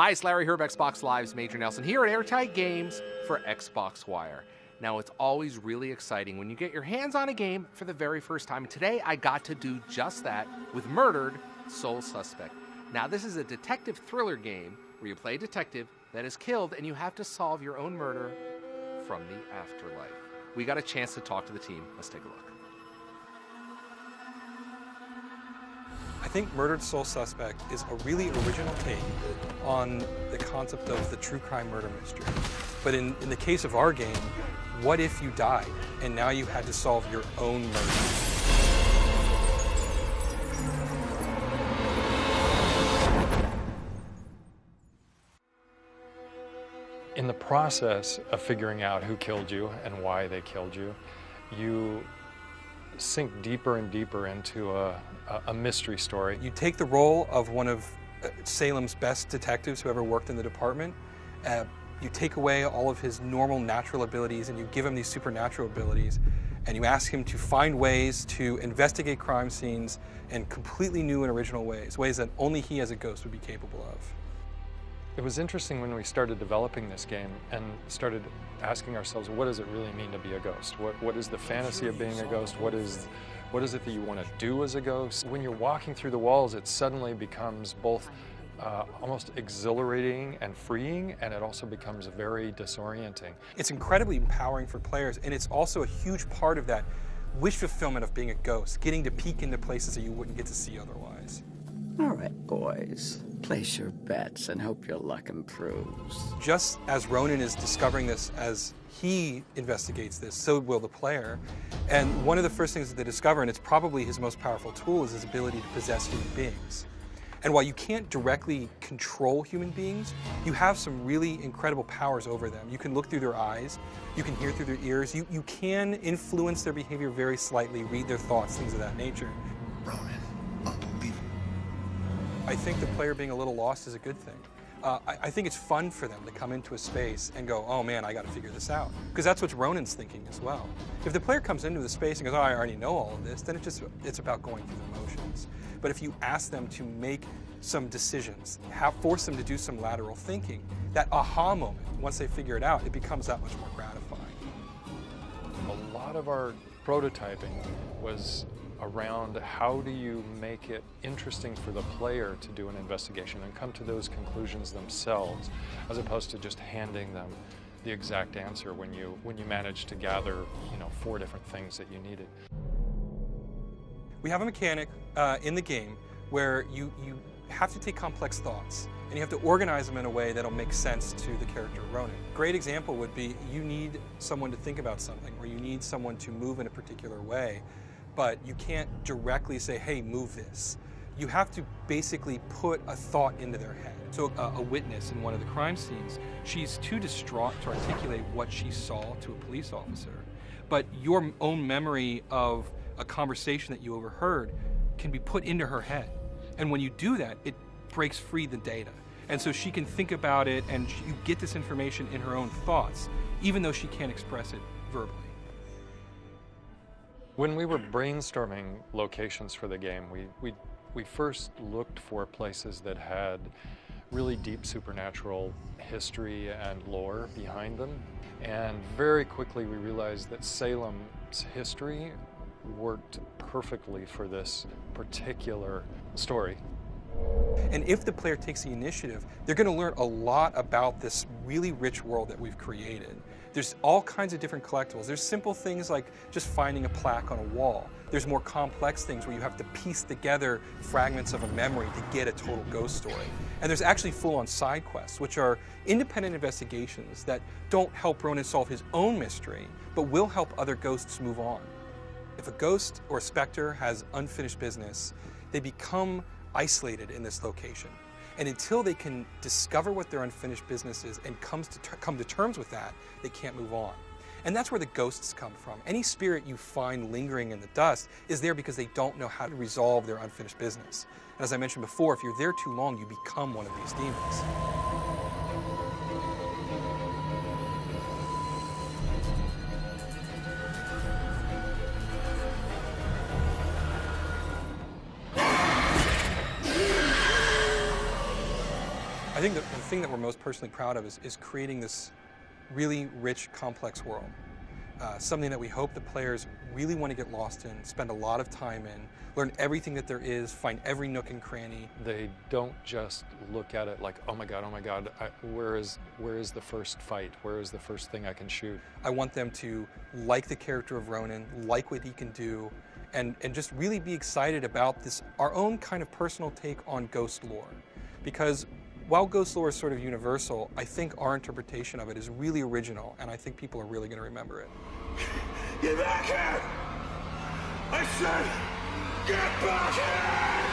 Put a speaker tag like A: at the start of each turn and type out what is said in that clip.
A: Hi, it's Larry Herb, Xbox Live's Major Nelson here at Airtight Games for Xbox Wire. Now, it's always really exciting when you get your hands on a game for the very first time. Today, I got to do just that with Murdered Soul Suspect. Now, this is a detective thriller game where you play a detective that is killed and you have to solve your own murder from the afterlife. We got a chance to talk to the team. Let's take a look.
B: I think Murdered Soul Suspect is a really original take on the concept of the true crime murder mystery. But in the case of our game, what if you died and now you had to solve your own murder?
C: In the process of figuring out who killed you and why they killed you, you sink deeper and deeper into a mystery story.
B: You take the role of one of Salem's best detectives who ever worked in the department. You take away all of his normal natural abilities and you give him these supernatural abilities, and you ask him to find ways to investigate crime scenes in completely new and original ways that only he as a ghost would be capable of.
C: It was interesting when we started developing this game and started asking ourselves, what does it really mean to be a ghost? What is the fantasy of being a ghost? What is it that you want to do as a ghost? When you're walking through the walls, it suddenly becomes both almost exhilarating and freeing, and it also becomes very disorienting.
B: It's incredibly empowering for players, and it's also a huge part of that wish fulfillment of being a ghost, getting to peek into places that you wouldn't get to see otherwise.
D: All right, boys, place your bets and hope your luck improves.
B: Just as Ronan is discovering this as he investigates this, so will the player. And one of the first things that they discover, and it's probably his most powerful tool, is his ability to possess human beings. And while you can't directly control human beings, you have some really incredible powers over them. You can look through their eyes, you can hear through their ears, you can influence their behavior very slightly, read their thoughts, things of that nature.
E: Ronan, unbelievable.
B: I think the player being a little lost is a good thing. I think it's fun for them to come into a space and go, oh man, I got to figure this out. Because that's what Ronan's thinking as well. If the player comes into the space and goes, oh, I already know all of this, then it's about going through the motions. But if you ask them to make some decisions, force them to do some lateral thinking, that aha moment, once they figure it out, it becomes that much more gratifying.
C: A lot of our prototyping was around how do you make it interesting for the player to do an investigation and come to those conclusions themselves, as opposed to just handing them the exact answer when you manage to gather, 4 different things that you needed.
B: We have a mechanic in the game where you have to take complex thoughts and you have to organize them in a way that'll make sense to the character Ronan. Great example would be you need someone to think about something, or you need someone to move in a particular way, but you can't directly say, hey, move this. You have to basically put a thought into their head. So a witness in one of the crime scenes, she's too distraught to articulate what she saw to a police officer. But your own memory of a conversation that you overheard can be put into her head. And when you do that, it breaks free the data. And so she can think about it, and you get this information in her own thoughts, even though she can't express it verbally.
C: When we were brainstorming locations for the game, we first looked for places that had really deep supernatural history and lore behind them. And very quickly we realized that Salem's history worked perfectly for this particular story.
B: And if the player takes the initiative, they're going to learn a lot about this really rich world that we've created. There's all kinds of different collectibles. There's simple things like just finding a plaque on a wall. There's more complex things where you have to piece together fragments of a memory to get a total ghost story. And there's actually full-on side quests, which are independent investigations that don't help Ronan solve his own mystery, but will help other ghosts move on. If a ghost or a specter has unfinished business, they become isolated in this location. And until they can discover what their unfinished business is and come to terms with that, they can't move on. And that's where the ghosts come from. Any spirit you find lingering in the dust is there because they don't know how to resolve their unfinished business. And as I mentioned before, if you're there too long, you become one of these demons. I I think the thing that we're most personally proud of is creating this really rich, complex world. Something that we hope the players really want to get lost in, spend a lot of time in, learn everything that there is, find every nook and cranny.
C: They don't just look at it like, oh my God, where is the first fight? Where is the first thing I can shoot?
B: I want them to like the character of Ronan, like what he can do, and just really be excited about this, our own kind of personal take on ghost lore. Because while ghost lore is sort of universal, I think our interpretation of it is really original, and I think people are really going to remember it.
F: Get back here! I said, get back here!